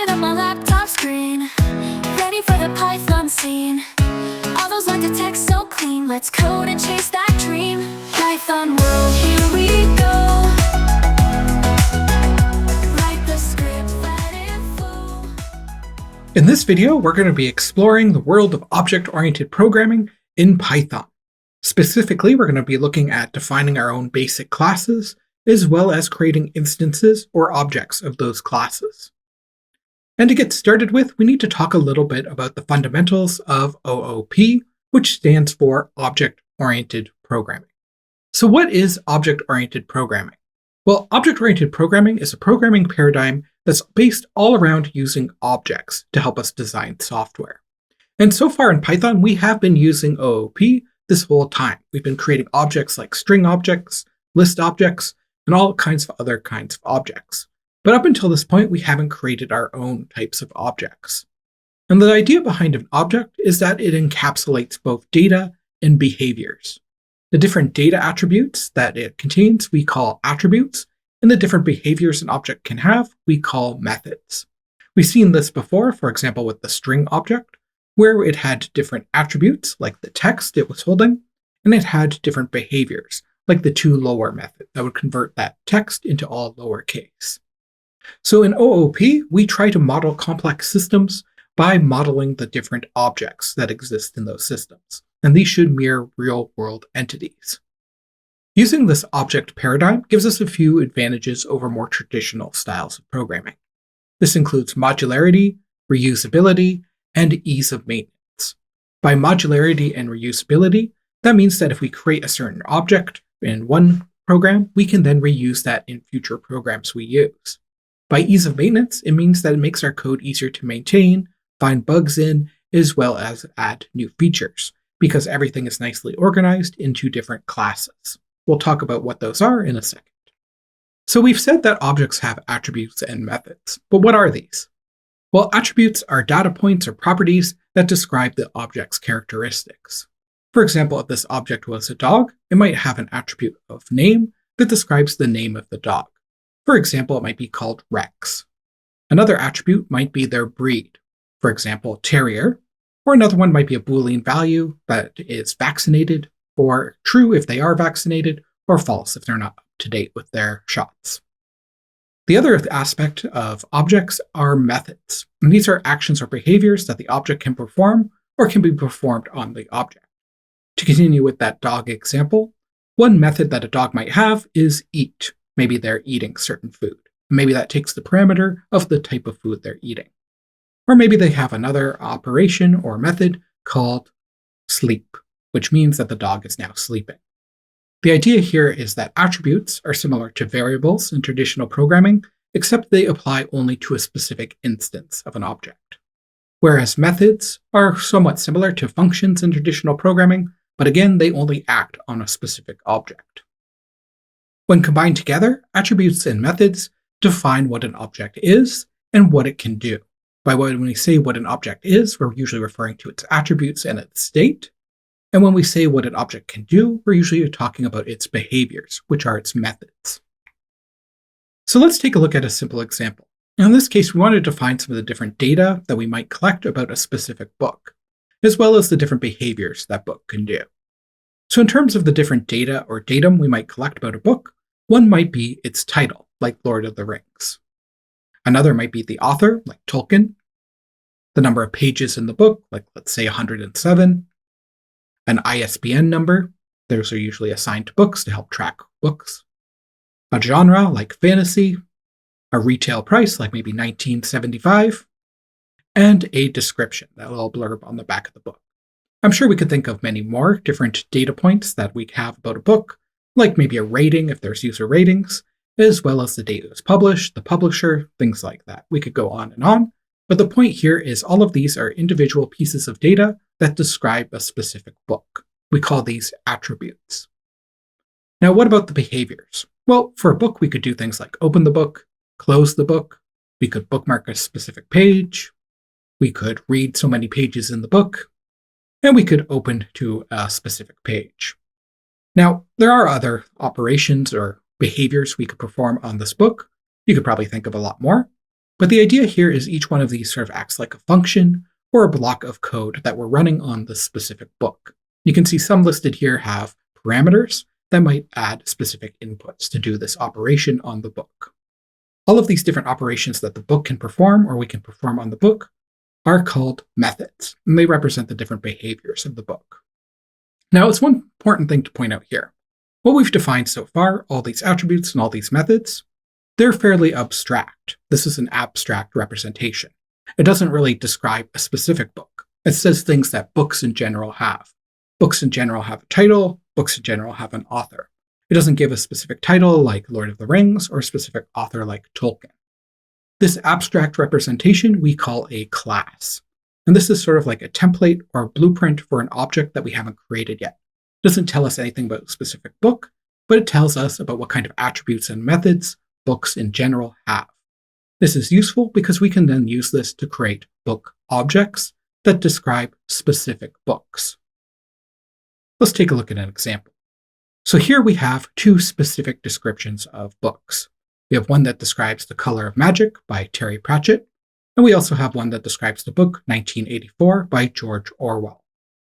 Staring at my laptop screen, ready for the Python scene. All those lines of text so clean, let's code and chase that dream. Python world, here we go. Write the script, let it flow. In this video, we're going to be exploring the world of object-oriented programming in Python. Specifically, we're going to be looking at defining our own basic classes, as well as creating instances or objects of those classes. And to get started with, we need to talk a little bit about the fundamentals of OOP, which stands for Object-Oriented Programming. So what is object-oriented programming? Well, object-oriented programming is a programming paradigm that's based all around using objects to help us design software. And so far in Python, we have been using OOP this whole time. We've been creating objects like string objects, list objects, and all kinds of other kinds of objects. But up until this point, we haven't created our own types of objects. And the idea behind an object is that it encapsulates both data and behaviors. The different data attributes that it contains we call attributes, and the different behaviors an object can have we call methods. We've seen this before, for example, with the string object, where it had different attributes, like the text it was holding, and it had different behaviors, like the toLower method that would convert that text into all lowercase. So in OOP, we try to model complex systems by modeling the different objects that exist in those systems, and these should mirror real-world entities. Using this object paradigm gives us a few advantages over more traditional styles of programming. This includes modularity, reusability, and ease of maintenance. By modularity and reusability, that means that if we create a certain object in one program, we can then reuse that in future programs we use. By ease of maintenance, it means that it makes our code easier to maintain, find bugs in, as well as add new features, because everything is nicely organized into different classes. We'll talk about what those are in a second. So we've said that objects have attributes and methods, but what are these? Well, attributes are data points or properties that describe the object's characteristics. For example, if this object was a dog, it might have an attribute of name that describes the name of the dog. For example, it might be called Rex. Another attribute might be their breed. For example, terrier. Or another one might be a Boolean value that is vaccinated, or true if they are vaccinated, or false if they're not up to date with their shots. The other aspect of objects are methods. And these are actions or behaviors that the object can perform or can be performed on the object. To continue with that dog example, one method that a dog might have is eat. Maybe they're eating certain food. Maybe that takes the parameter of the type of food they're eating. Or maybe they have another operation or method called sleep, which means that the dog is now sleeping. The idea here is that attributes are similar to variables in traditional programming, except they apply only to a specific instance of an object. Whereas methods are somewhat similar to functions in traditional programming, but again, they only act on a specific object. When combined together, attributes and methods define what an object is and what it can do. When we say what an object is, we're usually referring to its attributes and its state. And when we say what an object can do, we're usually talking about its behaviors, which are its methods. So let's take a look at a simple example. Now, in this case, we want to define some of the different data that we might collect about a specific book, as well as the different behaviors that book can do. So in terms of the different data or datum we might collect about a book, one might be its title, like Lord of the Rings. Another might be the author, like Tolkien. The number of pages in the book, like let's say 107. An ISBN number. Those are usually assigned to books to help track books. A genre, like fantasy. A retail price, like maybe $19.75. And a description, that little blurb on the back of the book. I'm sure we could think of many more different data points that we have about a book, like maybe a rating if there's user ratings, as well as the date it was published, the publisher, things like that. We could go on, but the point here is all of these are individual pieces of data that describe a specific book. We call these attributes. Now, what about the behaviors? Well, for a book, we could do things like open the book, close the book, we could bookmark a specific page, we could read so many pages in the book, and we could open to a specific page. Now, there are other operations or behaviors we could perform on this book. You could probably think of a lot more. But the idea here is each one of these sort of acts like a function or a block of code that we're running on the specific book. You can see some listed here have parameters that might add specific inputs to do this operation on the book. All of these different operations that the book can perform or we can perform on the book are called methods, and they represent the different behaviors of the book. Now, it's one important thing to point out here. What we've defined so far, all these attributes and all these methods, they're fairly abstract. This is an abstract representation. It doesn't really describe a specific book. It says things that books in general have. Books in general have a title, books in general have an author. It doesn't give a specific title like Lord of the Rings or a specific author like Tolkien. This abstract representation we call a class. And this is sort of like a template or a blueprint for an object that we haven't created yet. It doesn't tell us anything about a specific book, but it tells us about what kind of attributes and methods books in general have. This is useful because we can then use this to create book objects that describe specific books. Let's take a look at an example. So here we have two specific descriptions of books. We have one that describes The Color of Magic by Terry Pratchett, and we also have one that describes the book 1984 by George Orwell.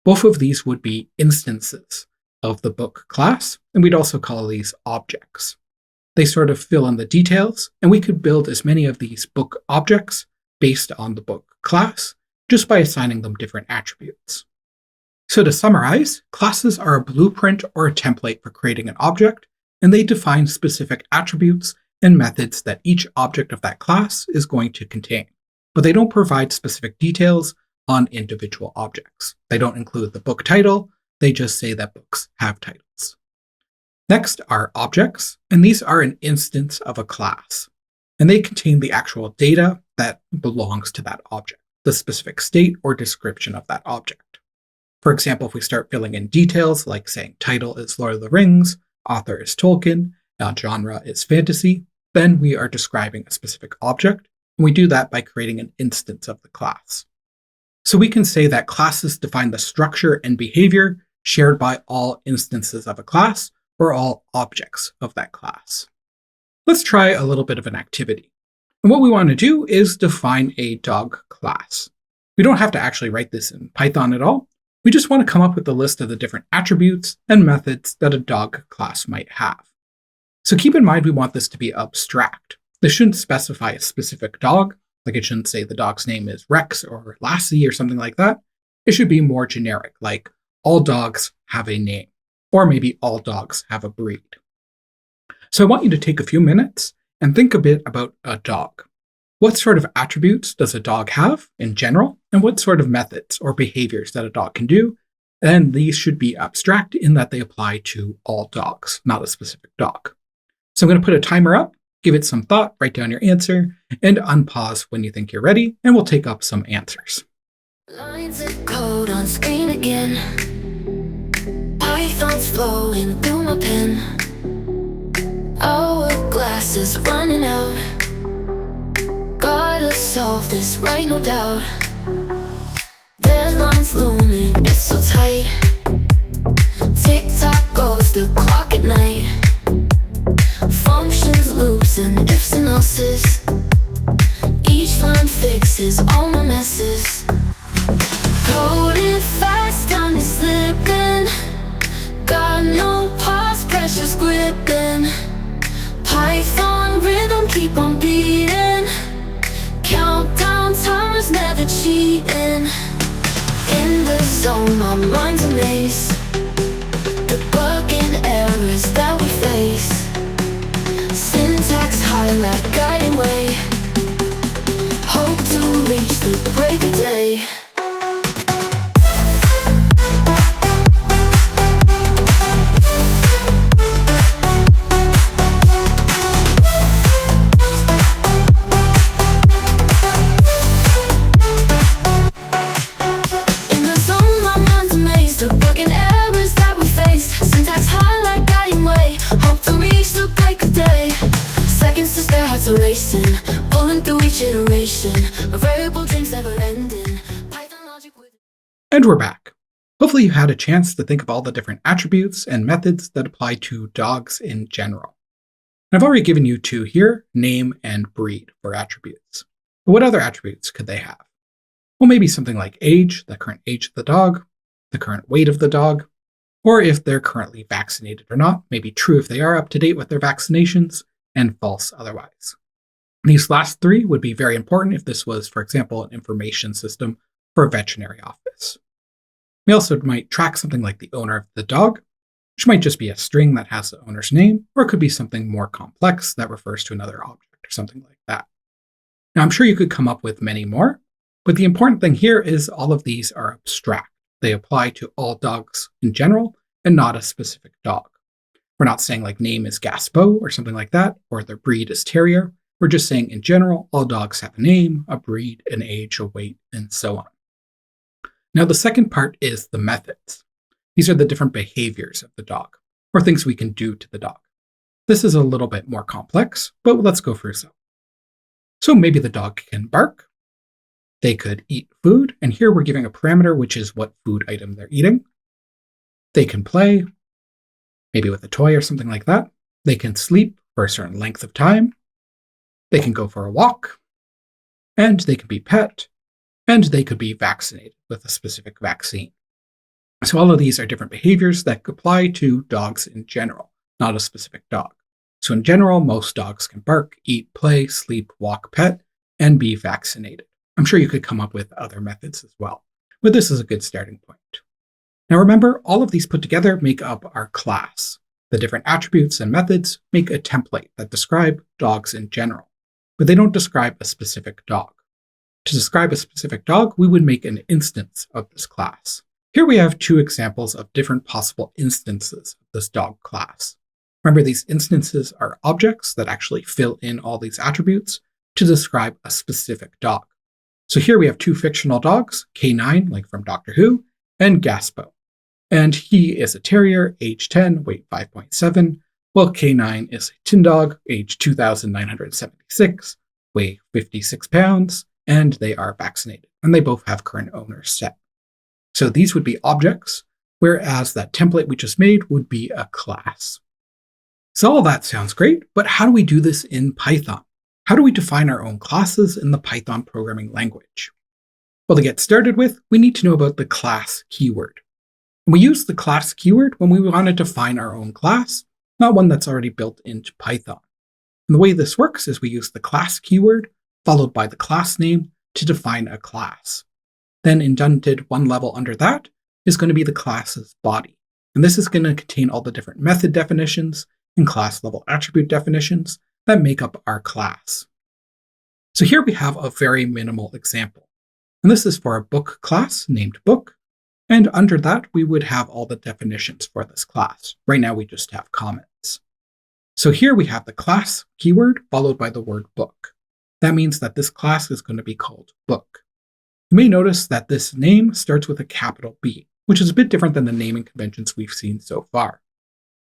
Both of these would be instances of the book class, and we'd also call these objects. They sort of fill in the details, and we could build as many of these book objects based on the book class just by assigning them different attributes. So to summarize, classes are a blueprint or a template for creating an object, and they define specific attributes and methods that each object of that class is going to contain. But they don't provide specific details on individual objects. They don't include the book title, they just say that books have titles. Next are objects, and these are an instance of a class, and they contain the actual data that belongs to that object, the specific state or description of that object. For example, if we start filling in details like saying title is Lord of the Rings, author is Tolkien, genre is fantasy, then we are describing a specific object, and we do that by creating an instance of the class. So we can say that classes define the structure and behavior shared by all instances of a class or all objects of that class. Let's try a little bit of an activity. And what we want to do is define a dog class. We don't have to actually write this in Python at all. We just want to come up with a list of the different attributes and methods that a dog class might have. So keep in mind we want this to be abstract. This shouldn't specify a specific dog, like it shouldn't say the dog's name is Rex or Lassie or something like that. It should be more generic, like all dogs have a name, or maybe all dogs have a breed. So I want you to take a few minutes and think a bit about a dog. What sort of attributes does a dog have in general, and what sort of methods or behaviors that a dog can do? And these should be abstract in that they apply to all dogs, not a specific dog. So I'm going to put a timer up, give it some thought, write down your answer, and unpause when you think you're ready, and we'll take up some answers. Lines of code on screen again. Python's flowing through my pen. Hourglass is running out. Gotta solve this right, no doubt. Deadline's looming, it's so tight. Tick-tock goes the clock at night. Functions, loops, and ifs and else's. Each line fixes all my messes. Coding fast, time is slipping. Got no pause, pressure's gripping. Python rhythm, keep on beating. Countdown timers, never cheating. In the zone, my mind's a maze. The bugging errors that we face. Syntax highlight, guiding way. Hope to reach the break of day. Pulling through each iteration, a variable dreams never ending. Python logic with. And we're back. Hopefully you had a chance to think of all the different attributes and methods that apply to dogs in general. I've already given you two here, name and breed for attributes. But what other attributes could they have? Well, maybe something like age, the current age of the dog, the current weight of the dog, or if they're currently vaccinated or not, maybe true if they are up to date with their vaccinations, and false otherwise. These last three would be very important if this was, for example, an information system for a veterinary office. We also might track something like the owner of the dog, which might just be a string that has the owner's name, or it could be something more complex that refers to another object or something like that. Now, I'm sure you could come up with many more, but the important thing here is all of these are abstract. They apply to all dogs in general and not a specific dog. We're not saying like name is Gaspo or something like that, or their breed is terrier. We're just saying in general, all dogs have a name, a breed, an age, a weight, and so on. Now, the second part is the methods. These are the different behaviors of the dog, or things we can do to the dog. This is a little bit more complex, but let's go through some. So maybe the dog can bark. They could eat food, and here we're giving a parameter, which is what food item they're eating. They can play, maybe with a toy or something like that. They can sleep for a certain length of time. They can go for a walk, and they can be pet, and they could be vaccinated with a specific vaccine. So all of these are different behaviors that apply to dogs in general, not a specific dog. So in general, most dogs can bark, eat, play, sleep, walk, pet, and be vaccinated. I'm sure you could come up with other methods as well, but this is a good starting point. Now remember, all of these put together make up our class. The different attributes and methods make a template that describe dogs in general, but they don't describe a specific dog. To describe a specific dog, we would make an instance of this class. Here we have two examples of different possible instances of this dog class. Remember, these instances are objects that actually fill in all these attributes to describe a specific dog. So here we have two fictional dogs, K9, like from Doctor Who, and Gaspo. And he is a terrier, age 10, weight 5.7, while K9 is a tin dog, age 2,976, weigh 56 pounds, and they are vaccinated. And they both have current owners set. So these would be objects, whereas that template we just made would be a class. So all that sounds great, but how do we do this in Python? How do we define our own classes in the Python programming language? Well, to get started with, we need to know about the class keyword. And we use the class keyword when we want to define our own class, not one that's already built into Python. And the way this works is we use the class keyword followed by the class name to define a class. Then indented one level under that is going to be the class's body. And this is going to contain all the different method definitions and class level attribute definitions that make up our class. So here we have a very minimal example. And this is for a book class named book. And under that, we would have all the definitions for this class. Right now, we just have comments. So here we have the class keyword followed by the word book. That means that this class is going to be called book. You may notice that this name starts with a capital B, which is a bit different than the naming conventions we've seen so far.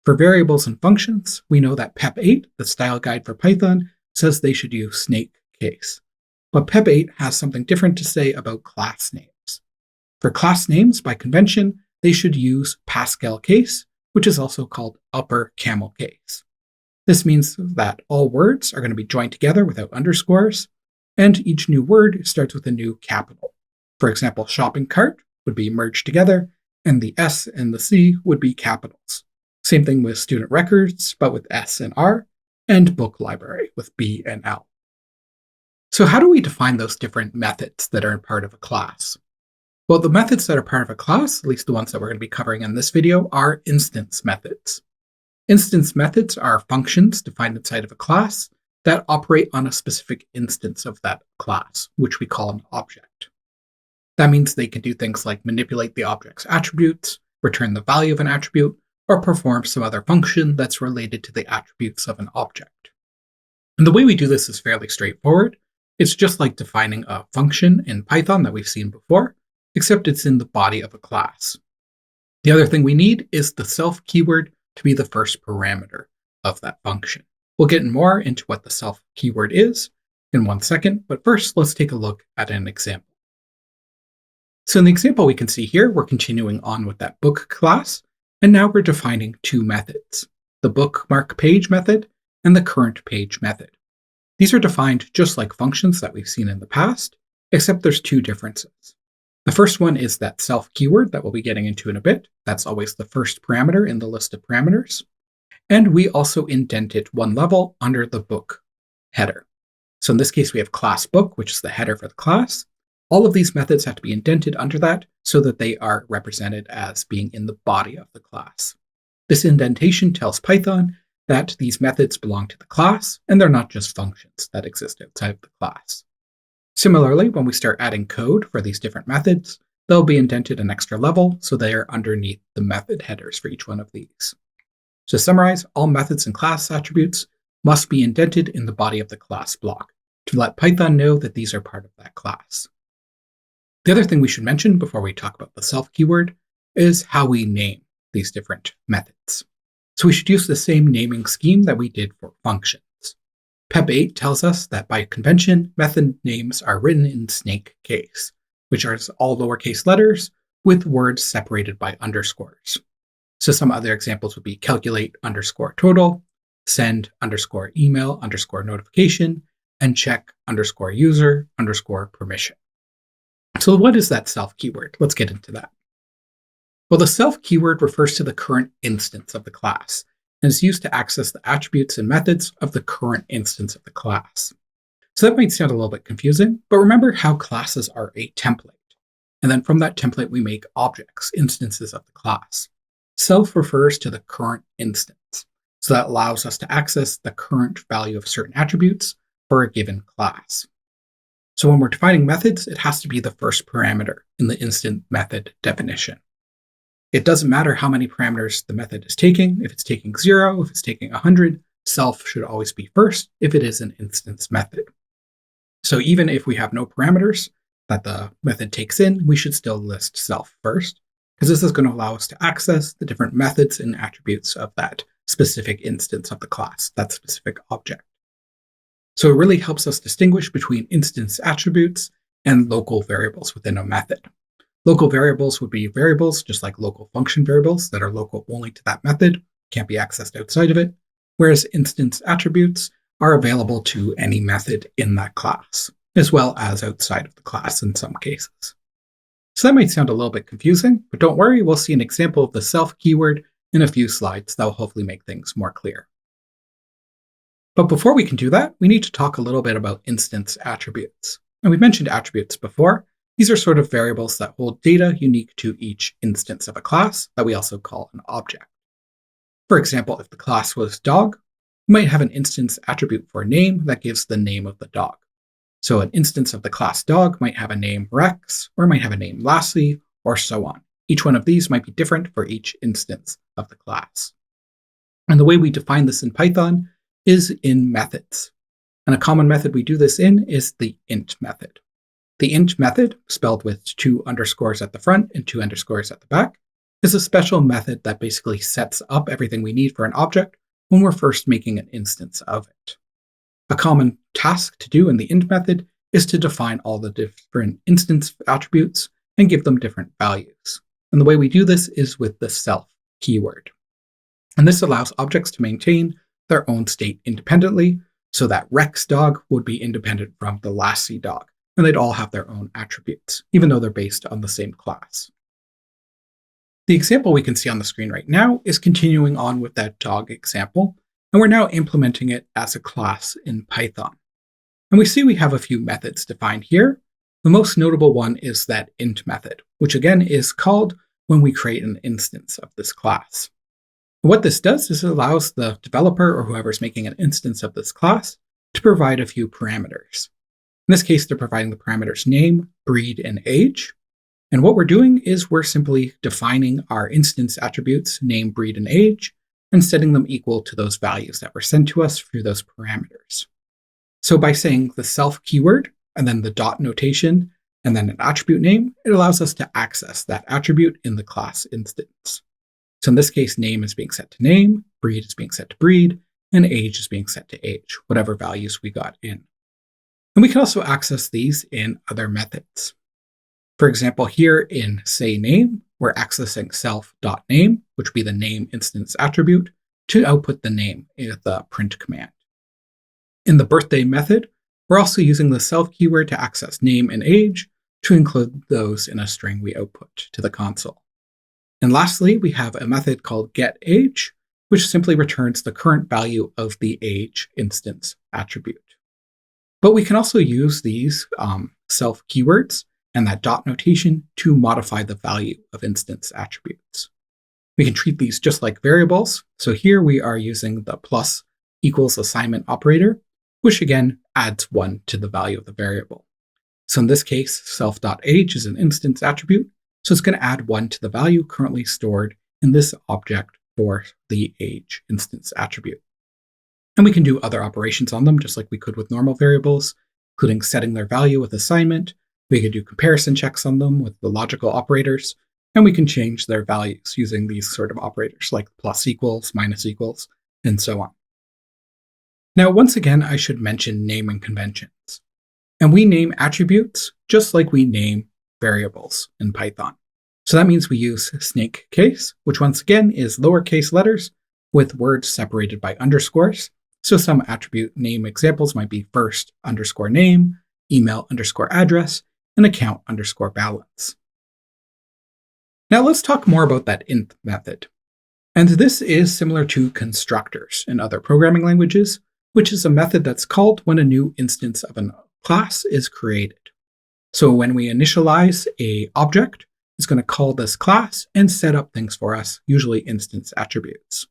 For variables and functions, we know that PEP8, the style guide for Python, says they should use snake case. But PEP8 has something different to say about class names. For class names, by convention, they should use Pascal case, which is also called upper camel case. This means that all words are going to be joined together without underscores, and each new word starts with a new capital. For example, shopping cart would be merged together, and the S and the C would be capitals. Same thing with student records, but with S and R, and book library with B and L. So how do we define those different methods that are part of a class? Well, the methods that are part of a class, at least the ones that we're going to be covering in this video, are instance methods. Instance methods are functions defined inside of a class that operate on a specific instance of that class, which we call an object. That means they can do things like manipulate the object's attributes, return the value of an attribute, or perform some other function that's related to the attributes of an object. And the way we do this is fairly straightforward. It's just like defining a function in Python that we've seen before, except it's in the body of a class. The other thing we need is the self keyword to be the first parameter of that function. We'll get more into what the self keyword is in 1 second, but first let's take a look at an example. So in the example we can see here, we're continuing on with that book class, and now we're defining two methods, the bookmark page method and the current page method. These are defined just like functions that we've seen in the past, except there's two differences. The first one is that self keyword that we'll be getting into in a bit. That's always the first parameter in the list of parameters. And we also indent it one level under the book header. So in this case, we have class book, which is the header for the class. All of these methods have to be indented under that so that they are represented as being in the body of the class. This indentation tells Python that these methods belong to the class, and they're not just functions that exist outside of the class. Similarly, when we start adding code for these different methods, they'll be indented an extra level so they are underneath the method headers for each one of these. To summarize, all methods and class attributes must be indented in the body of the class block to let Python know that these are part of that class. The other thing we should mention before we talk about the self keyword is how we name these different methods. So we should use the same naming scheme that we did for functions. PEP 8 tells us that by convention, method names are written in snake case, which are all lowercase letters with words separated by underscores. So some other examples would be calculate underscore total, send underscore email underscore notification, and check underscore user underscore permission. So what is that self keyword? Let's get into that. Well, the self keyword refers to the current instance of the class and is used to access the attributes and methods of the current instance of the class. So that might sound a little bit confusing, but remember how classes are a template. And then from that template, we make objects, instances of the class. Self refers to the current instance. So that allows us to access the current value of certain attributes for a given class. So when we're defining methods, it has to be the first parameter in the instant method definition. It doesn't matter how many parameters the method is taking. If it's taking 0, if it's taking 100, self should always be first if it is an instance method. So even if we have no parameters that the method takes in, we should still list self first, because this is going to allow us to access the different methods and attributes of that specific instance of the class, that specific object. So it really helps us distinguish between instance attributes and local variables within a method. Local variables would be variables just like local function variables that are local only to that method, can't be accessed outside of it, whereas instance attributes are available to any method in that class, as well as outside of the class in some cases. So that might sound a little bit confusing, but don't worry, we'll see an example of the self keyword in a few slides that will hopefully make things more clear. But before we can do that, we need to talk a little bit about instance attributes. And we've mentioned attributes before. These are sort of variables that hold data unique to each instance of a class that we also call an object. For example, if the class was dog, we might have an instance attribute for name that gives the name of the dog. So an instance of the class dog might have a name Rex, or might have a name Lassie, or so on. Each one of these might be different for each instance of the class. And the way we define this in Python is in methods. And a common method we do this in is the int method. The int method, spelled with 2 underscores at the front and 2 underscores at the back, is a special method that basically sets up everything we need for an object when we're first making an instance of it. A common task to do in the int method is to define all the different instance attributes and give them different values. And the way we do this is with the self keyword. And this allows objects to maintain their own state independently, so that Rex dog would be independent from the Lassie dog, and they'd all have their own attributes, even though they're based on the same class. The example we can see on the screen right now is continuing on with that dog example, and we're now implementing it as a class in Python. And we see we have a few methods defined here. The most notable one is that int method, which again is called when we create an instance of this class. What this does is it allows the developer or whoever's making an instance of this class to provide a few parameters. In this case, they're providing the parameters name, breed, and age. And what we're doing is we're simply defining our instance attributes, name, breed, and age, and setting them equal to those values that were sent to us through those parameters. So by saying the self keyword, and then the dot notation, and then an attribute name, it allows us to access that attribute in the class instance. So in this case, name is being set to name, breed is being set to breed, and age is being set to age, whatever values we got in. And we can also access these in other methods. For example, here in say name, we're accessing self.name, which would be the name instance attribute, to output the name in the print command. In the birthday method, we're also using the self keyword to access name and age to include those in a string we output to the console. And lastly, we have a method called getAge, which simply returns the current value of the age instance attribute. But we can also use these self keywords and that dot notation to modify the value of instance attributes. We can treat these just like variables. So here we are using the plus equals assignment operator, which again adds 1 to the value of the variable. So in this case, self.age is an instance attribute, so it's going to add 1 to the value currently stored in this object for the age instance attribute. And we can do other operations on them, just like we could with normal variables, including setting their value with assignment. We could do comparison checks on them with the logical operators, and we can change their values using these sort of operators like plus equals, minus equals, and so on. Now, once again, I should mention naming conventions. And we name attributes just like we name variables in Python. So that means we use snake case, which once again is lowercase letters with words separated by underscores. So some attribute name examples might be first underscore name, email underscore address, and account underscore balance. Now let's talk more about that inth method. And this is similar to constructors in other programming languages, which is a method that's called when a new instance of a class is created. So when we initialize an object, it's going to call this class and set up things for us, usually instance attributes.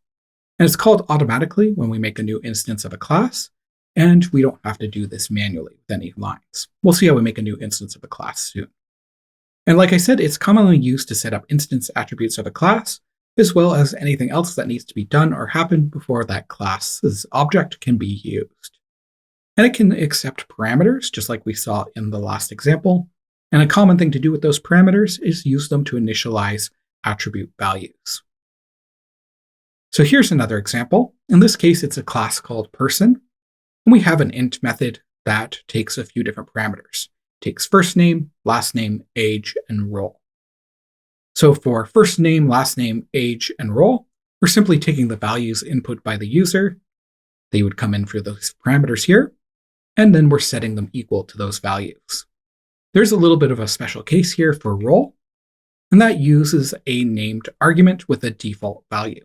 And it's called automatically when we make a new instance of a class, and we don't have to do this manually with any lines. We'll see how we make a new instance of a class soon. And like I said, it's commonly used to set up instance attributes of a class, as well as anything else that needs to be done or happen before that class's object can be used. And it can accept parameters, just like we saw in the last example. And a common thing to do with those parameters is use them to initialize attribute values. So here's another example. In this case, it's a class called person. And we have an int method that takes a few different parameters. It takes first name, last name, age, and role. So for first name, last name, age, and role, we're simply taking the values input by the user. They would come in for those parameters here, and then we're setting them equal to those values. There's a little bit of a special case here for role, and that uses a named argument with a default value.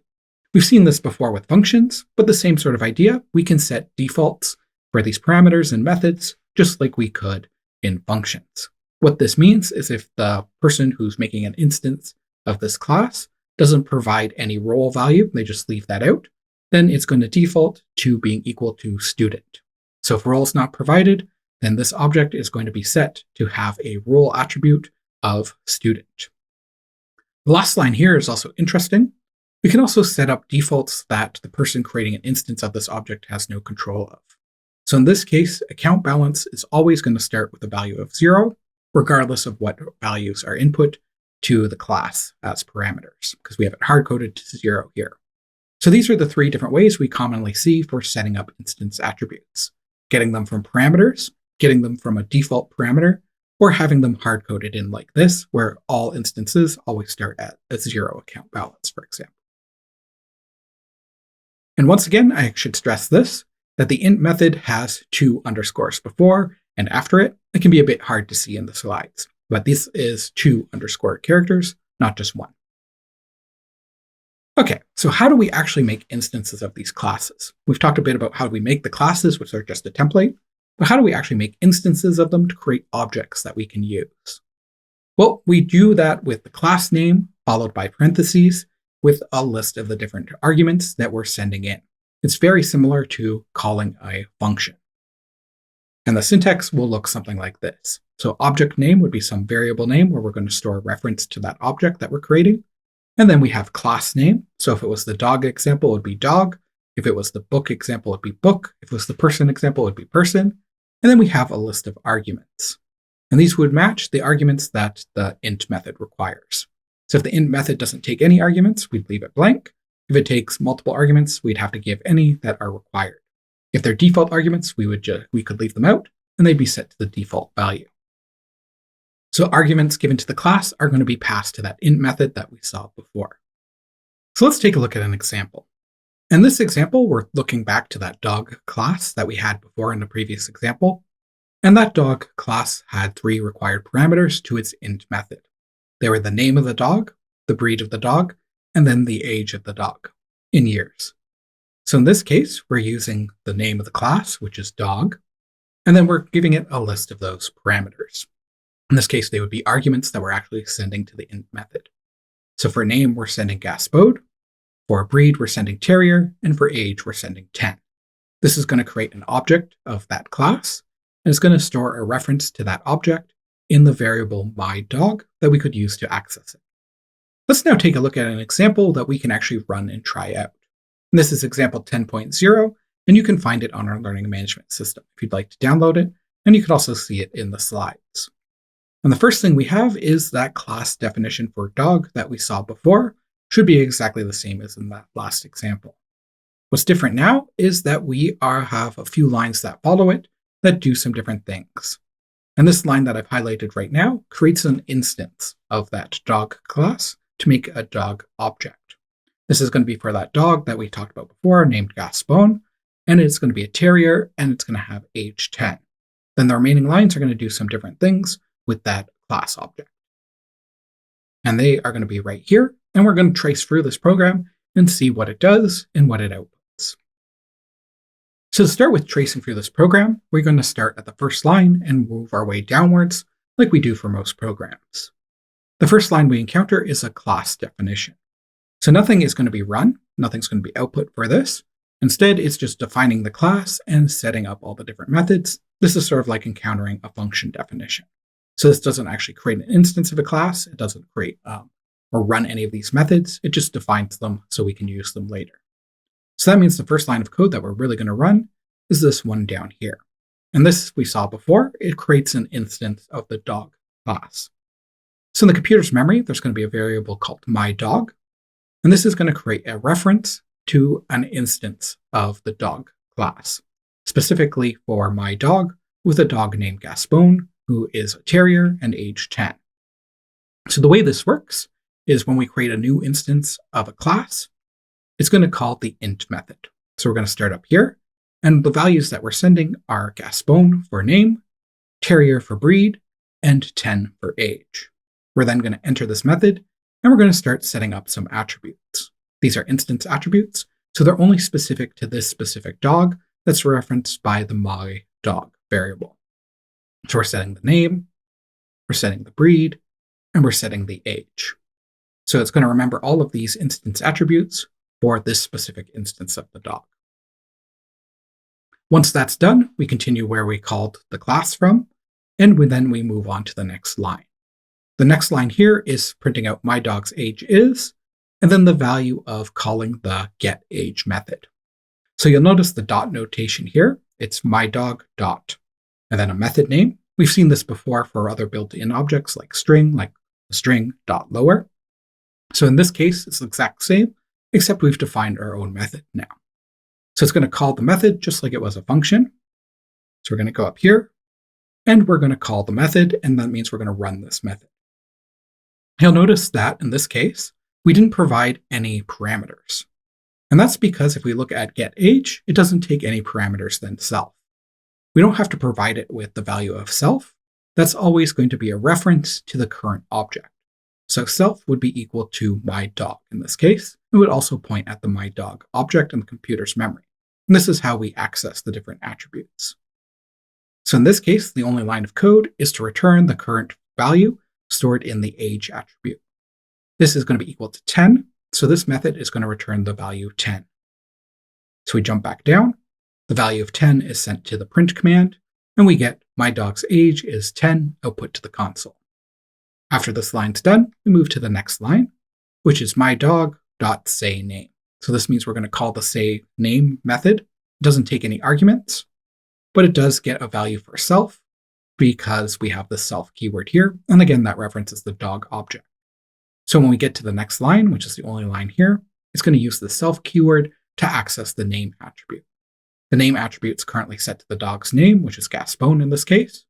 We've seen this before with functions, but the same sort of idea. We can set defaults for these parameters and methods, just like we could in functions. What this means is if the person who's making an instance of this class doesn't provide any role value, they just leave that out, then it's going to default to being equal to student. So if role is not provided, then this object is going to be set to have a role attribute of student. The last line here is also interesting. We can also set up defaults that the person creating an instance of this object has no control of. So in this case, account balance is always going to start with a value of 0, regardless of what values are input to the class as parameters, because we have it hard-coded to 0 here. So these are the 3 different ways we commonly see for setting up instance attributes: getting them from parameters, getting them from a default parameter, or having them hard-coded in like this, where all instances always start at a 0 account balance, for example. And once again, I should stress this, that the int method has 2 underscores before and after it. It can be a bit hard to see in the slides, but this is 2 underscore characters, not just 1. Okay, so how do we actually make instances of these classes? We've talked a bit about how we make the classes, which are just a template, but how do we actually make instances of them to create objects that we can use? Well, we do that with the class name followed by parentheses with a list of the different arguments that we're sending in. It's very similar to calling a function. And the syntax will look something like this. So object name would be some variable name where we're going to store a reference to that object that we're creating. And then we have class name. So if it was the dog example, it would be dog. If it was the book example, it would be book. If it was the person example, it would be person. And then we have a list of arguments. And these would match the arguments that the int method requires. So if the int method doesn't take any arguments, we'd leave it blank. If it takes multiple arguments, we'd have to give any that are required. If they're default arguments, we could leave them out, and they'd be set to the default value. So arguments given to the class are going to be passed to that int method that we saw before. So let's take a look at an example. In this example, we're looking back to that dog class that we had before in the previous example. And that dog class had 3 required parameters to its int method. They were the name of the dog, the breed of the dog, and then the age of the dog in years. So in this case, we're using the name of the class, which is dog, and then we're giving it a list of those parameters. In this case, they would be arguments that we're actually sending to the int method. So for name, we're sending Gaspode. For breed, we're sending terrier, and for age, we're sending 10. This is going to create an object of that class, and it's going to store a reference to that object in the variable myDog that we could use to access it. Let's now take a look at an example that we can actually run and try out. And this is example 10.0, and you can find it on our learning management system if you'd like to download it, and you can also see it in the slides. And the first thing we have is that class definition for dog that we saw before should be exactly the same as in that last example. What's different now is that we have a few lines that follow it that do some different things. And this line that I've highlighted right now creates an instance of that dog class to make a dog object. This is going to be for that dog that we talked about before named Gaspone, and it's going to be a terrier, and it's going to have age 10. Then the remaining lines are going to do some different things with that class object. And they are going to be right here, and we're going to trace through this program and see what it does and what it outputs. So to start with tracing through this program, we're going to start at the first line and move our way downwards like we do for most programs. The first line we encounter is a class definition. So nothing is going to be run, nothing's going to be output for this. Instead, it's just defining the class and setting up all the different methods. This is sort of like encountering a function definition. So this doesn't actually create an instance of a class. It doesn't create or run any of these methods. It just defines them so we can use them later. So that means the first line of code that we're really going to run is this one down here. And this we saw before, it creates an instance of the dog class. So in the computer's memory, there's going to be a variable called myDog. And this is going to create a reference to an instance of the dog class, specifically for myDog with a dog named Gaspone, who is a terrier and age 10. So the way this works is when we create a new instance of a class, it's going to call the int method. So we're going to start up here, and the values that we're sending are Gaspone for name, terrier for breed, and 10 for age. We're then going to enter this method, and we're going to start setting up some attributes. These are instance attributes, so they're only specific to this specific dog that's referenced by the myDog variable. So we're setting the name, we're setting the breed, and we're setting the age. So it's going to remember all of these instance attributes for this specific instance of the dog. Once that's done, we continue where we called the class from, and then we move on to the next line. The next line here is printing out myDog's age is, and then the value of calling the getAge method. So you'll notice the dot notation here. It's myDog dot, and then a method name. We've seen this before for other built-in objects like string dot lower. So in this case, it's the exact same, except we've defined our own method now. So it's going to call the method just like it was a function. So we're going to go up here, and we're going to call the method, and that means we're going to run this method. You'll notice that in this case, we didn't provide any parameters. And that's because if we look at getAge, it doesn't take any parameters than self. We don't have to provide it with the value of self. That's always going to be a reference to the current object. So self would be equal to myDog in this case. It would also point at the myDog object in the computer's memory. And this is how we access the different attributes. So in this case, the only line of code is to return the current value stored in the age attribute. This is going to be equal to 10. So this method is going to return the value 10. So we jump back down. The value of 10 is sent to the print command, and we get myDog's age is 10 output to the console. After this line's done, we move to the next line, which is myDog.sayName. So this means we're going to call the sayName method. It doesn't take any arguments, but it does get a value for self because we have the self keyword here. And again, that references the dog object. So when we get to the next line, which is the only line here, it's going to use the self keyword to access the name attribute. The name attribute is currently set to the dog's name, which is Gaspone in this case.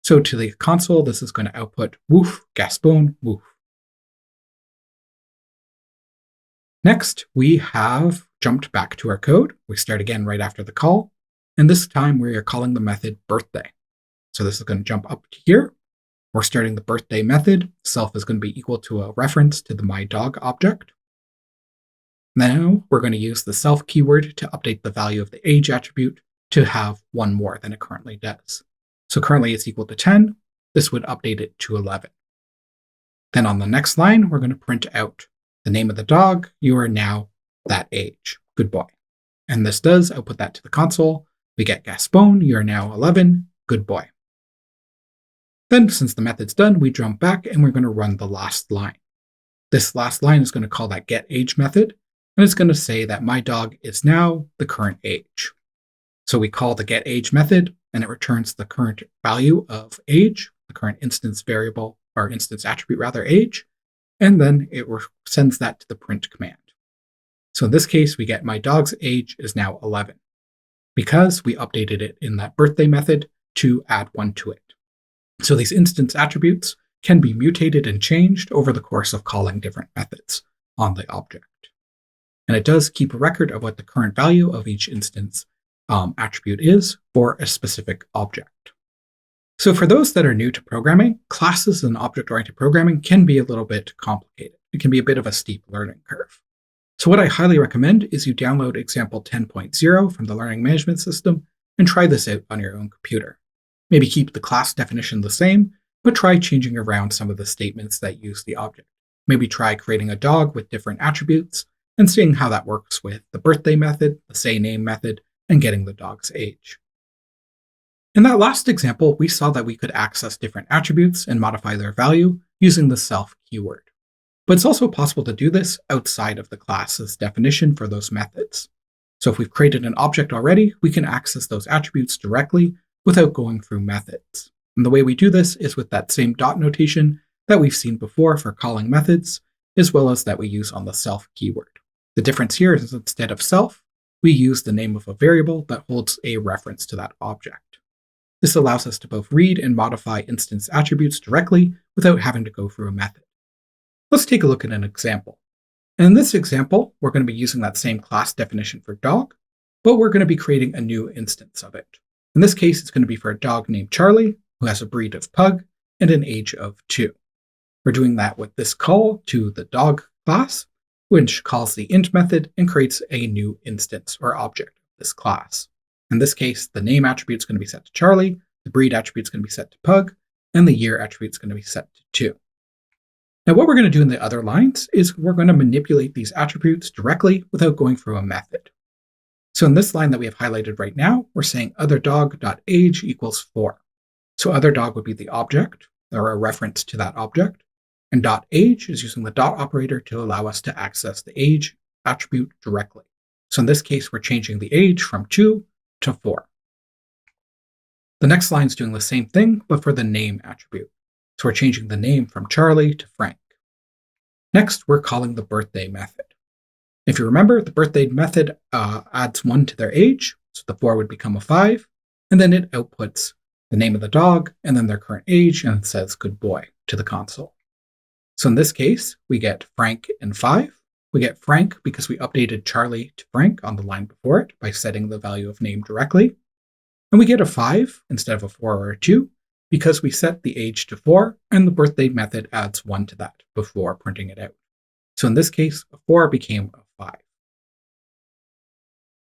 So to the console, this is going to output woof, Gaspone, woof. Next, we have jumped back to our code. We start again right after the call, and this time we are calling the method birthday. So this is going to jump up to here. We're starting the birthday method. Self is going to be equal to a reference to the myDog object. Now we're going to use the self keyword to update the value of the age attribute to have one more than it currently does. So currently it's equal to 10. This would update it to 11. Then on the next line, we're going to print out the name of the dog. You are now that age. Good boy. And this does output that to the console. We get Gaspone. You are now 11. Good boy. Then, since the method's done, we jump back and we're going to run the last line. This last line is going to call that getAge method, and it's going to say that my dog is now the current age. So we call the getAge method, and it returns the current value of age, the current instance variable, or instance attribute rather, age, and then it sends that to the print command. So in this case, we get my dog's age is now 11, because we updated it in that birthday method to add 1 to it. So these instance attributes can be mutated and changed over the course of calling different methods on the object. And it does keep a record of what the current value of each instance attribute is for a specific object. So for those that are new to programming, classes and object-oriented programming can be a little bit complicated. It can be a bit of a steep learning curve. So what I highly recommend is you download example 10.0 from the Learning Management System and try this out on your own computer. Maybe keep the class definition the same, but try changing around some of the statements that use the object. Maybe try creating a dog with different attributes and seeing how that works with the birthday method, the sayName method, and getting the dog's age. In that last example, we saw that we could access different attributes and modify their value using the self keyword. But it's also possible to do this outside of the class's definition for those methods. So if we've created an object already, we can access those attributes directly without going through methods. And the way we do this is with that same dot notation that we've seen before for calling methods, as well as that we use on the self keyword. The difference here is instead of self, we use the name of a variable that holds a reference to that object. This allows us to both read and modify instance attributes directly without having to go through a method. Let's take a look at an example. And in this example, we're going to be using that same class definition for dog, but we're going to be creating a new instance of it. In this case, it's going to be for a dog named Charlie, who has a breed of pug and an age of 2. We're doing that with this call to the dog class, which calls the int method and creates a new instance or object of this class. In this case, the name attribute is going to be set to Charlie, the breed attribute is going to be set to pug, and the year attribute is going to be set to 2. Now, what we're going to do in the other lines is we're going to manipulate these attributes directly without going through a method. So in this line that we have highlighted right now, we're saying otherdog.age equals 4. So otherdog would be the object, or a reference to that object, and .age is using the dot operator to allow us to access the age attribute directly. So in this case, we're changing the age from 2 to 4. The next line is doing the same thing, but for the name attribute. So we're changing the name from Charlie to Frank. Next, we're calling the birthday method. If you remember, the birthday method adds 1 to their age, so the 4 would become a 5, and then it outputs the name of the dog, and then their current age, and it says good boy to the console. So in this case, we get Frank and 5. We get Frank because we updated Charlie to Frank on the line before it by setting the value of name directly. And we get a 5 instead of a 4 or a 2 because we set the age to 4, and the birthday method adds 1 to that before printing it out. So in this case, a 4 became a 5.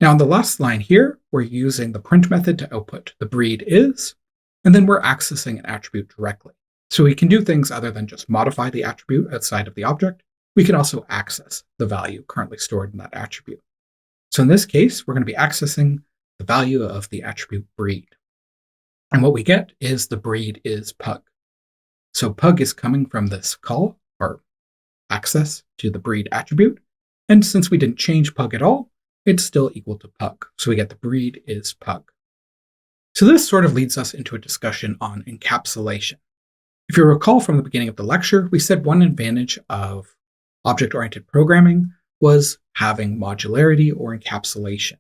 Now, on the last line here, we're using the print method to output the breed is, and then we're accessing an attribute directly. So we can do things other than just modify the attribute outside of the object. We can also access the value currently stored in that attribute. So in this case, we're going to be accessing the value of the attribute breed. And what we get is the breed is pug. So pug is coming from this call, or access to the breed attribute. And since we didn't change pug at all, it's still equal to pug. So we get the breed is pug. So this sort of leads us into a discussion on encapsulation. If you recall from the beginning of the lecture, we said one advantage of object-oriented programming was having modularity or encapsulation.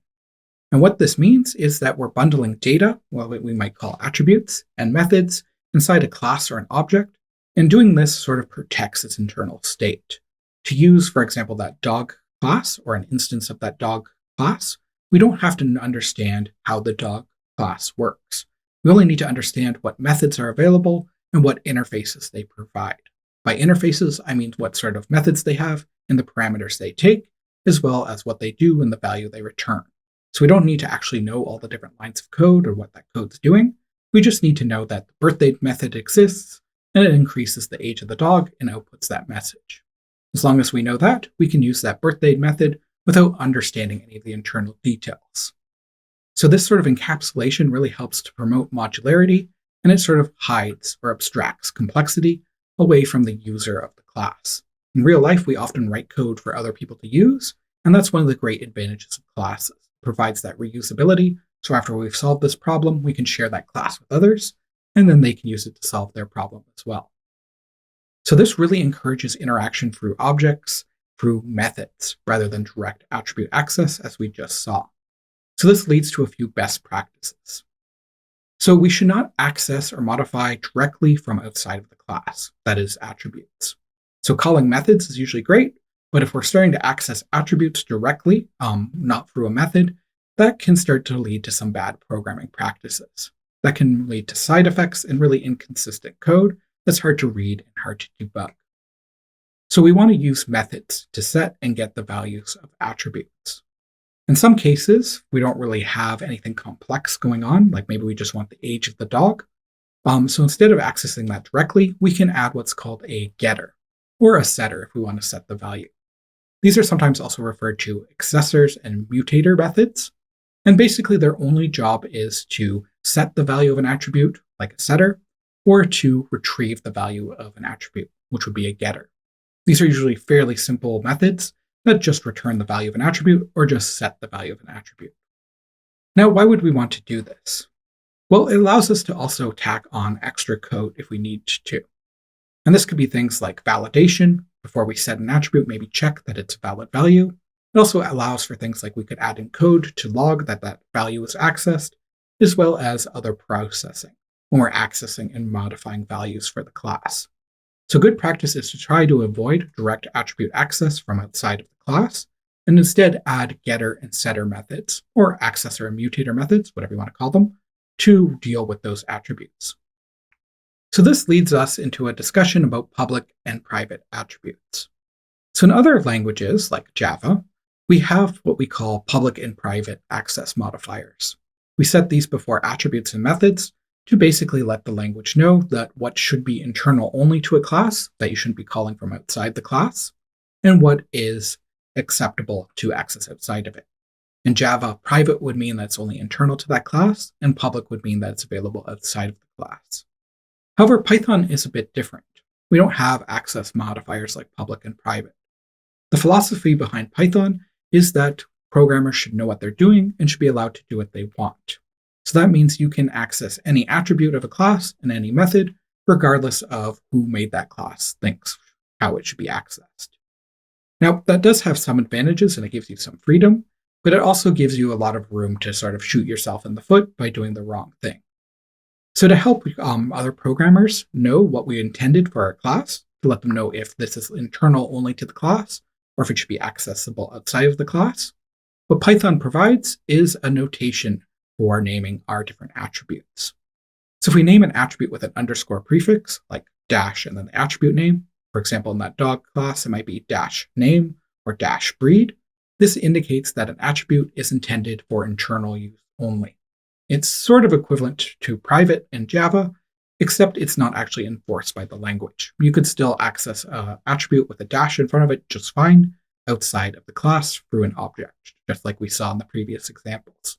And what this means is that we're bundling data, what we might call attributes, and methods inside a class or an object, and doing this sort of protects its internal state. To use, for example, that dog class or an instance of that dog class, we don't have to understand how the dog class works. We only need to understand what methods are available and what interfaces they provide. By interfaces, I mean what sort of methods they have and the parameters they take, as well as what they do and the value they return. So we don't need to actually know all the different lines of code or what that code's doing. We just need to know that the birthdate method exists and it increases the age of the dog and outputs that message. As long as we know that, we can use that birthdate method without understanding any of the internal details. So this sort of encapsulation really helps to promote modularity, and it sort of hides or abstracts complexity away from the user of the class. In real life, we often write code for other people to use, and that's one of the great advantages of classes. It provides that reusability, so after we've solved this problem, we can share that class with others, and then they can use it to solve their problem as well. So this really encourages interaction through objects, through methods, rather than direct attribute access, as we just saw. So this leads to a few best practices. So we should not access or modify directly from outside of the class, that is, attributes. So calling methods is usually great, but if we're starting to access attributes directly, not through a method, that can start to lead to some bad programming practices. That can lead to side effects and really inconsistent code that's hard to read and hard to debug. So we want to use methods to set and get the values of attributes. In some cases, we don't really have anything complex going on, like maybe we just want the age of the dog. So instead of accessing that directly, we can add what's called a getter, or a setter if we want to set the value. These are sometimes also referred to accessors and mutator methods, and basically their only job is to set the value of an attribute, like a setter, or to retrieve the value of an attribute, which would be a getter. These are usually fairly simple methods that just return the value of an attribute or just set the value of an attribute. Now, why would we want to do this? Well, it allows us to also tack on extra code if we need to. And this could be things like validation. Before we set an attribute, maybe check that it's a valid value. It also allows for things like we could add in code to log that that value is accessed, as well as other processing when we're accessing and modifying values for the class. So good practice is to try to avoid direct attribute access from outside of the class, and instead add getter and setter methods, or accessor and mutator methods, whatever you want to call them, to deal with those attributes. So this leads us into a discussion about public and private attributes. So in other languages, like Java, we have what we call public and private access modifiers. We set these before attributes and methods to basically let the language know that what should be internal only to a class, that you shouldn't be calling from outside the class, and what is acceptable to access outside of it. In Java, private would mean that it's only internal to that class, and public would mean that it's available outside of the class. However, Python is a bit different. We don't have access modifiers like public and private. The philosophy behind Python is that programmers should know what they're doing and should be allowed to do what they want. So that means you can access any attribute of a class and any method, regardless of who made that class thinks how it should be accessed. Now, that does have some advantages and it gives you some freedom, but it also gives you a lot of room to sort of shoot yourself in the foot by doing the wrong thing. So to help other programmers know what we intended for our class, to let them know if this is internal only to the class, or if it should be accessible outside of the class, what Python provides is a notation for naming our different attributes. So if we name an attribute with an underscore prefix, like dash and then the attribute name, for example, in that dog class, it might be dash name or dash breed, this indicates that an attribute is intended for internal use only. It's sort of equivalent to private in Java, except it's not actually enforced by the language. You could still access an attribute with a dash in front of it just fine outside of the class through an object, just like we saw in the previous examples.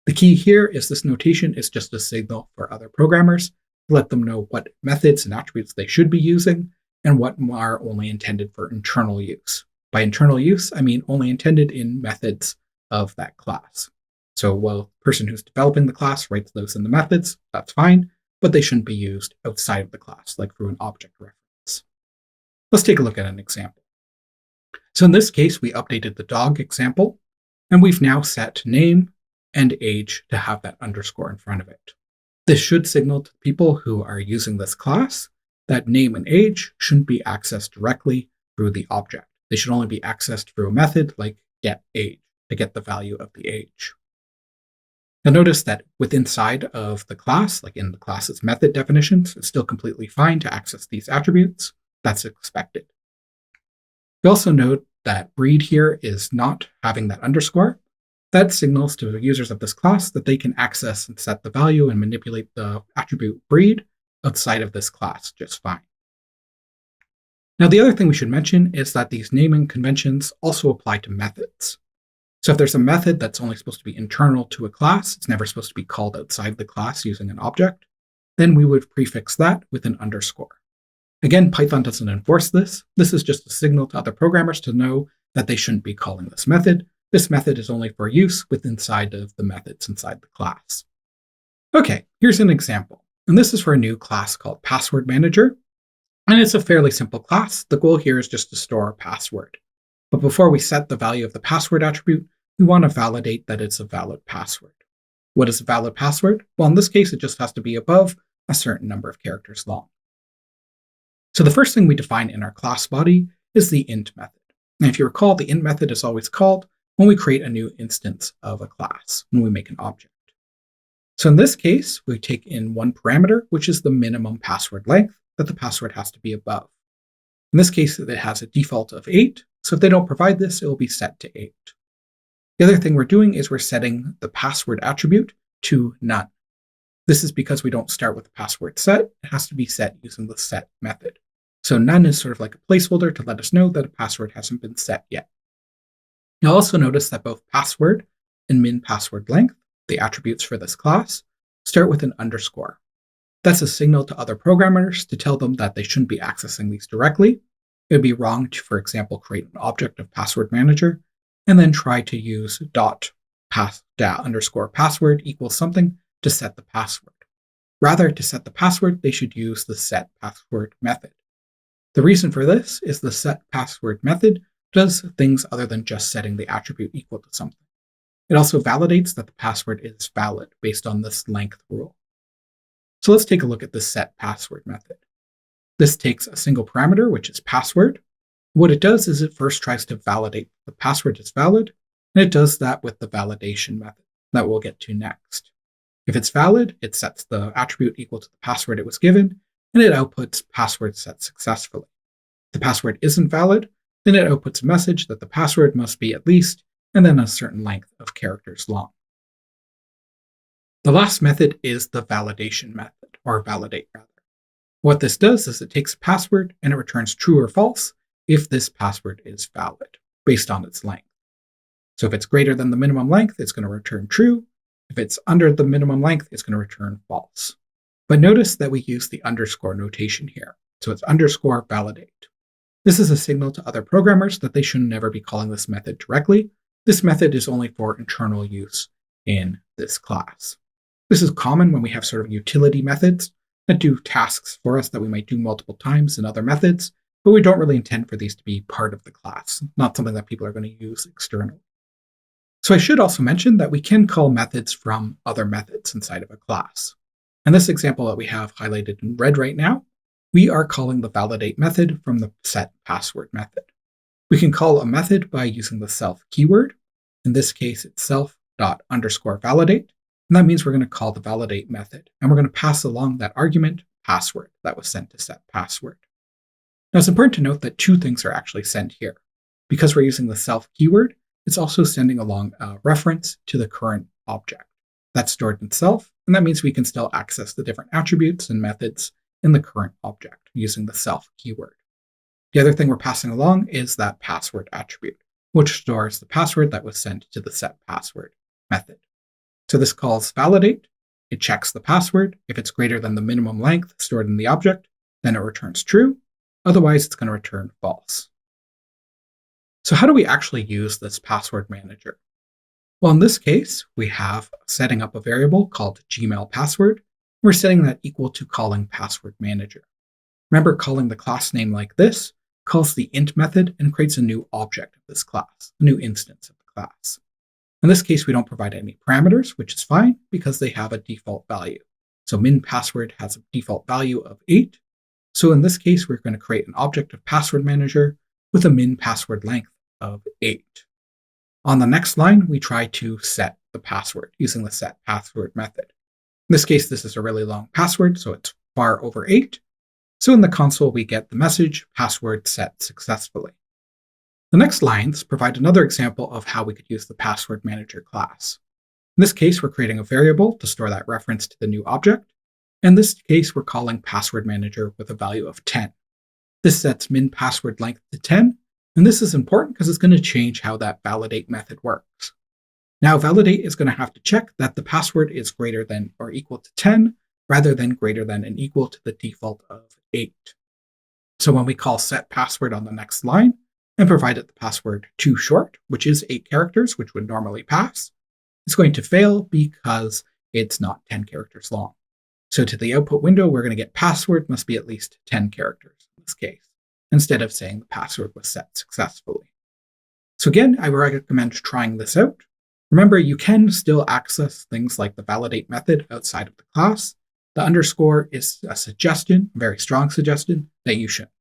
The key here is this notation is just a signal for other programmers to let them know what methods and attributes they should be using and what are only intended for internal use. By internal use, I mean only intended in methods of that class. So while the person who's developing the class writes those in the methods, that's fine, but they shouldn't be used outside of the class, like through an object reference. Let's take a look at an example. So in this case, we updated the dog example, and we've now set name and age to have that underscore in front of it. This should signal to people who are using this class that name and age shouldn't be accessed directly through the object. They should only be accessed through a method like getAge to get the value of the age. Now notice that inside of the class, like in the class's method definitions, it's still completely fine to access these attributes. That's expected. You also note that breed here is not having that underscore. That signals to users of this class that they can access and set the value and manipulate the attribute breed outside of this class just fine. Now, the other thing we should mention is that these naming conventions also apply to methods. So if there's a method that's only supposed to be internal to a class, it's never supposed to be called outside the class using an object, then we would prefix that with an underscore. Again, Python doesn't enforce this. This is just a signal to other programmers to know that they shouldn't be calling this method. This method is only for use inside of the methods inside the class. Okay, here's an example. And this is for a new class called PasswordManager. And it's a fairly simple class. The goal here is just to store a password. But before we set the value of the password attribute, we want to validate that it's a valid password. What is a valid password? Well, in this case, it just has to be above a certain number of characters long. So the first thing we define in our class body is the int method. And if you recall, the int method is always called when we create a new instance of a class, when we make an object. So in this case, we take in one parameter, which is the minimum password length that the password has to be above. In this case, it has a default of 8. So if they don't provide this, it will be set to 8. The other thing we're doing is we're setting the password attribute to none. This is because we don't start with the password set. It has to be set using the set method. So none is sort of like a placeholder to let us know that a password hasn't been set yet. You'll also notice that both password and min password length, the attributes for this class, start with an underscore. That's a signal to other programmers to tell them that they shouldn't be accessing these directly. It would be wrong to, for example, create an object of PasswordManager and then try to use underscore password equals something to set the password. Rather, to set the password, they should use the set password method. The reason for this is the set password method does things other than just setting the attribute equal to something. It also validates that the password is valid based on this length rule. So let's take a look at the set password method. This takes a single parameter, which is password. What it does is it first tries to validate the password is valid, and it does that with the validation method that we'll get to next. If it's valid, it sets the attribute equal to the password it was given, and it outputs password set successfully. If the password isn't valid, then it outputs a message that the password must be at least, and then a certain length of characters long. The last method is the validation method, or validate rather. What this does is it takes a password and it returns true or false if this password is valid, based on its length. So if it's greater than the minimum length, it's going to return true. If it's under the minimum length, it's going to return false. But notice that we use the underscore notation here. So it's underscore validate. This is a signal to other programmers that they should never be calling this method directly. This method is only for internal use in this class. This is common when we have sort of utility methods that do tasks for us that we might do multiple times in other methods, but we don't really intend for these to be part of the class, not something that people are going to use externally. So I should also mention that we can call methods from other methods inside of a class. In this example that we have highlighted in red right now, we are calling the validate method from the set password method. We can call a method by using the self keyword. In this case, it's self._validate. And that means we're going to call the validate method, and we're going to pass along that argument password that was sent to set password. Now it's important to note that two things are actually sent here. Because we're using the self keyword, it's also sending along a reference to the current object. That's stored in self, and that means we can still access the different attributes and methods in the current object using the self keyword. The other thing we're passing along is that password attribute, which stores the password that was sent to the set password method. So this calls validate. It checks the password. If it's greater than the minimum length stored in the object, then it returns true. Otherwise, it's going to return false. So how do we actually use this password manager? Well, in this case, we have setting up a variable called Gmail password. We're setting that equal to calling password manager. Remember, calling the class name like this calls the int method and creates a new object of this class, a new instance of the class. In this case, we don't provide any parameters, which is fine because they have a default value. So min password has a default value of 8. So in this case, we're going to create an object of password manager with a min password length of 8. On the next line, we try to set the password using the set password method. In this case, this is a really long password, so it's far over 8. So in the console, we get the message, password set successfully. The next lines provide another example of how we could use the PasswordManager class. In this case, we're creating a variable to store that reference to the new object. In this case, we're calling PasswordManager with a value of 10. This sets min password length to 10, and this is important because it's going to change how that validate method works. Now, validate is going to have to check that the password is greater than or equal to 10, rather than greater than and equal to the default of 8. So when we call set password on the next line and provide it the password too short, which is 8 characters, which would normally pass, it's going to fail because it's not 10 characters long. So to the output window, we're going to get password must be at least 10 characters in this case, instead of saying the password was set successfully. So again, I recommend trying this out. Remember, you can still access things like the validate method outside of the class. The underscore is a suggestion, a very strong suggestion, that you shouldn't.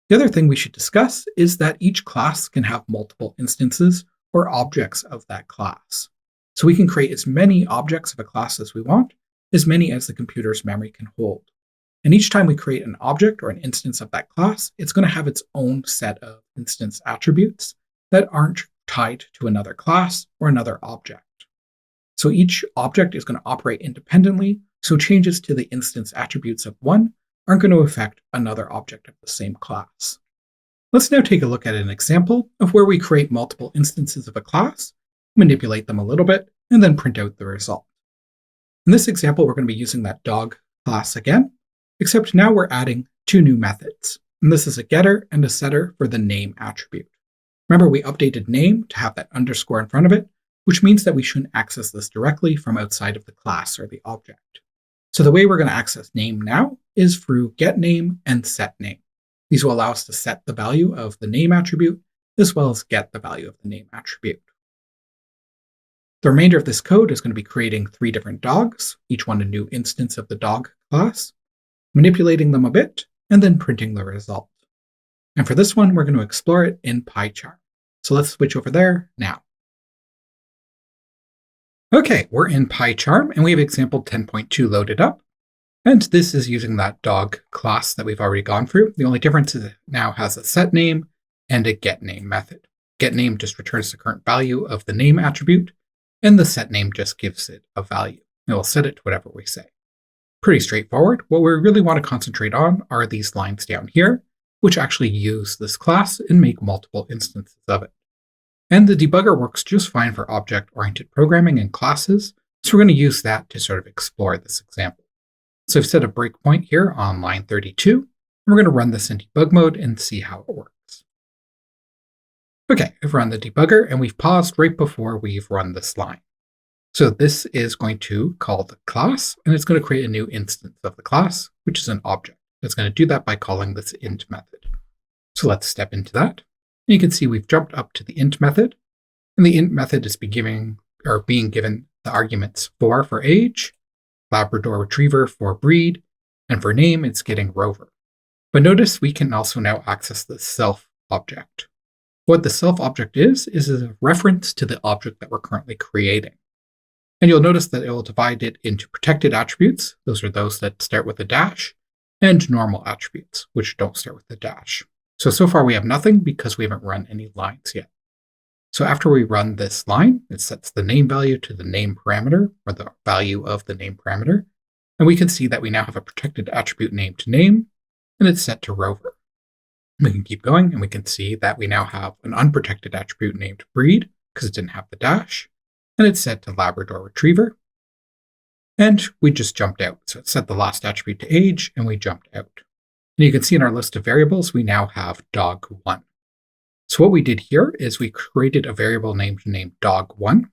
The other thing we should discuss is that each class can have multiple instances or objects of that class. So we can create as many objects of a class as we want, as many as the computer's memory can hold. And each time we create an object or an instance of that class, it's going to have its own set of instance attributes that aren't tied to another class or another object. So each object is going to operate independently, so changes to the instance attributes of one aren't going to affect another object of the same class. Let's now take a look at an example of where we create multiple instances of a class, manipulate them a little bit, and then print out the result. In this example, we're going to be using that dog class again, except now we're adding 2 new methods. And this is a getter and a setter for the name attribute. Remember, we updated name to have that underscore in front of it, which means that we shouldn't access this directly from outside of the class or the object. So the way we're going to access name now is through getName and setName. These will allow us to set the value of the name attribute as well as get the value of the name attribute. The remainder of this code is going to be creating 3 different dogs, each one a new instance of the dog class, manipulating them a bit, and then printing the result. And for this one, we're going to explore it in PyCharm. So let's switch over there now. Okay, we're in PyCharm, and we have example 10.2 loaded up. And this is using that dog class that we've already gone through. The only difference is it now has a setName and a getName method. GetName just returns the current value of the name attribute, and the setName just gives it a value. It will set it to whatever we say. Pretty straightforward. What we really want to concentrate on are these lines down here, which actually use this class and make multiple instances of it. And the debugger works just fine for object-oriented programming and classes, so we're going to use that to sort of explore this example. So I've set a breakpoint here on line 32, and we're going to run this in debug mode and see how it works. Okay, I've run the debugger, and we've paused right before we've run this line. So this is going to call the class, and it's going to create a new instance of the class, which is an object. It's going to do that by calling this int method. So let's step into that. And you can see we've jumped up to the int method, and the int method is being given the arguments for age, Labrador Retriever for breed, and for name, it's getting Rover. But notice we can also now access the self object. What the self object is a reference to the object that we're currently creating. And you'll notice that it will divide it into protected attributes. Those are those that start with a dash, and normal attributes, which don't start with a dash. So far we have nothing because we haven't run any lines yet. So after we run this line, it sets the name value to the name parameter, or the value of the name parameter. And we can see that we now have a protected attribute named name, and it's set to Rover. We can keep going, and we can see that we now have an unprotected attribute named breed, because it didn't have the dash, and it's set to Labrador Retriever. And we just jumped out. So it set the last attribute to age, and we jumped out. And you can see in our list of variables, we now have dog1. So what we did here is we created a variable named dog1,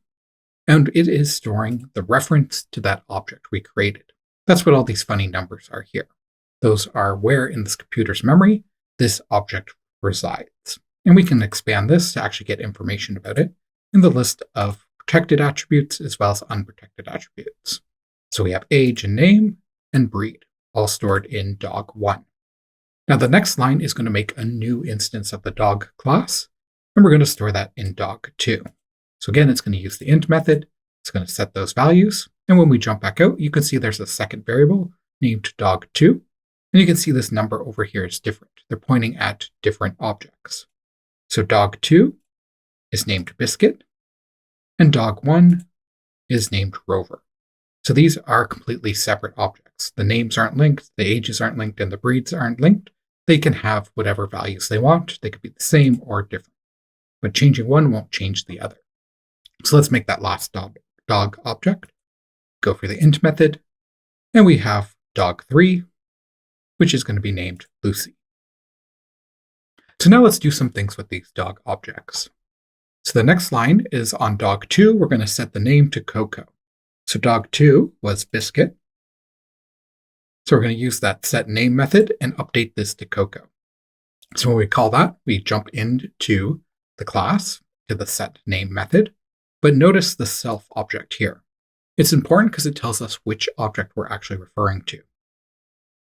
and it is storing the reference to that object we created. That's what all these funny numbers are here. Those are where in this computer's memory this object resides. And we can expand this to actually get information about it in the list of protected attributes as well as unprotected attributes. So we have age and name and breed, all stored in dog1. Now the next line is going to make a new instance of the dog class, and we're going to store that in dog2. So again, it's going to use the int method. It's going to set those values. And when we jump back out, you can see there's a second variable named dog2. And you can see this number over here is different. They're pointing at different objects. So dog2 is named biscuit, and dog1 is named rover. So these are completely separate objects. The names aren't linked, the ages aren't linked, and the breeds aren't linked. They can have whatever values they want. They could be the same or different. But changing one won't change the other. So let's make that last dog object. Go for the int method, and we have dog3, which is going to be named Lucy. So now let's do some things with these dog objects. So the next line is on dog2, we're going to set the name to Coco. So dog2 was biscuit. So we're going to use that set name method and update this to Coco. So when we call that, we jump into the class, to the set name method, but notice the self object here. It's important because it tells us which object we're actually referring to.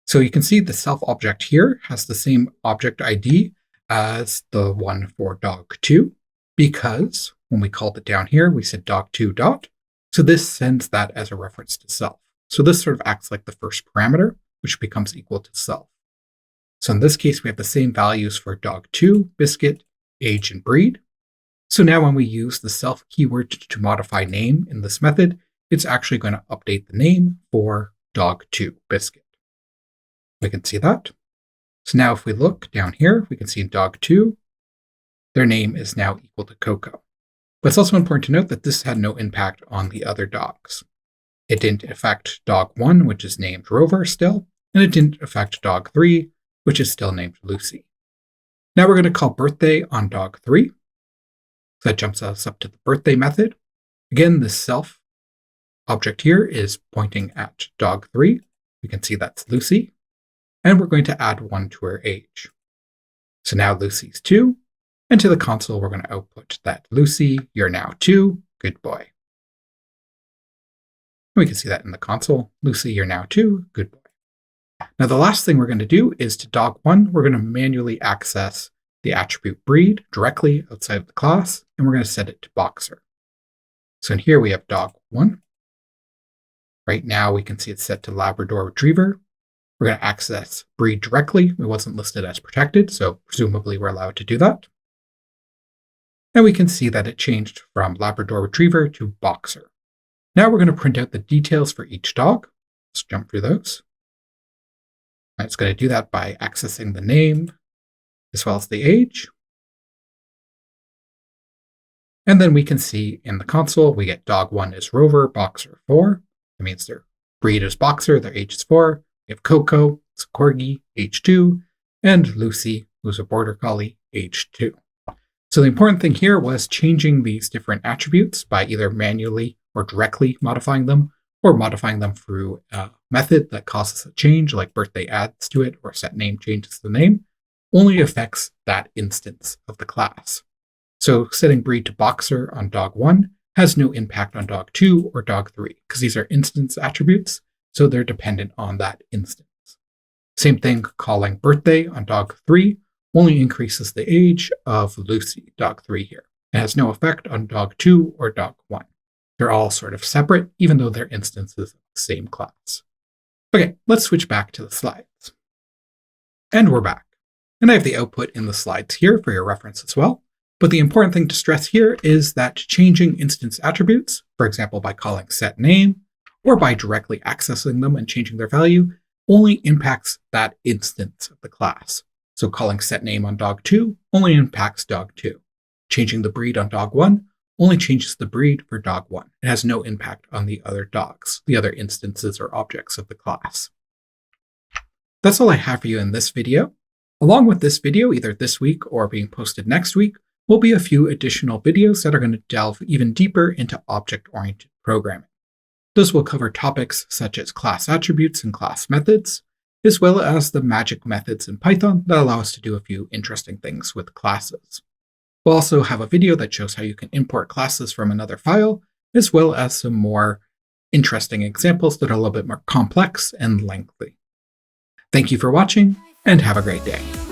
So you can see the self object here has the same object ID as the one for dog2, because when we called it down here, we said dog2 dot. So this sends that as a reference to self. So this sort of acts like the first parameter, which becomes equal to self. So in this case, we have the same values for dog2, biscuit, age, and breed. So now when we use the self keyword to modify name in this method, it's actually going to update the name for dog2, biscuit. We can see that. So now if we look down here, we can see dog2, their name is now equal to Coco. But it's also important to note that this had no impact on the other dogs. It didn't affect dog1, which is named Rover still, and it didn't affect dog3, which is still named Lucy. Now we're going to call birthday on dog3. So that jumps us up to the birthday method. Again, this self object here is pointing at dog3. We can see that's Lucy. And we're going to add 1 to her age. So now Lucy's 2. And to the console, we're going to output that Lucy, you're now 2, good boy. We can see that in the console. Lucy, you're now 2, good boy. Now the last thing we're going to do is to dog1, we're going to manually access the attribute breed directly outside of the class, and we're going to set it to boxer. So in here we have dog1. Right now we can see it's set to Labrador Retriever. We're going to access breed directly. It wasn't listed as protected, so presumably we're allowed to do that. And we can see that it changed from Labrador Retriever to boxer. Now we're going to print out the details for each dog. Let's jump through those. And it's going to do that by accessing the name as well as the age. And then we can see in the console, we get dog1 is Rover, boxer 4. That means their breed is boxer, their age is 4. We have Coco, it's a corgi, age 2. And Lucy, who's a border collie, age 2. So the important thing here was changing these different attributes by either manually or directly modifying them, or modifying them through a method that causes a change, like birthday adds to it, or set name changes the name, only affects that instance of the class. So setting breed to boxer on dog1 has no impact on dog2 or dog3, because these are instance attributes, so they're dependent on that instance. Same thing, calling birthday on dog3 only increases the age of Lucy, dog3 here. It has no effect on dog2 or dog1. They're all sort of separate, even though they're instances of the same class. Okay, let's switch back to the slides. And we're back. And I have the output in the slides here for your reference as well. But the important thing to stress here is that changing instance attributes, for example, by calling set name, or by directly accessing them and changing their value, only impacts that instance of the class. So calling set name on dog2 only impacts dog2. Changing the breed on dog1 only changes the breed for dog1. It has no impact on the other dogs, the other instances or objects of the class. That's all I have for you in this video. Along with this video, either this week or being posted next week, will be a few additional videos that are going to delve even deeper into object-oriented programming. Those will cover topics such as class attributes and class methods, as well as the magic methods in Python that allow us to do a few interesting things with classes. We'll also have a video that shows how you can import classes from another file, as well as some more interesting examples that are a little bit more complex and lengthy. Thank you for watching, and have a great day.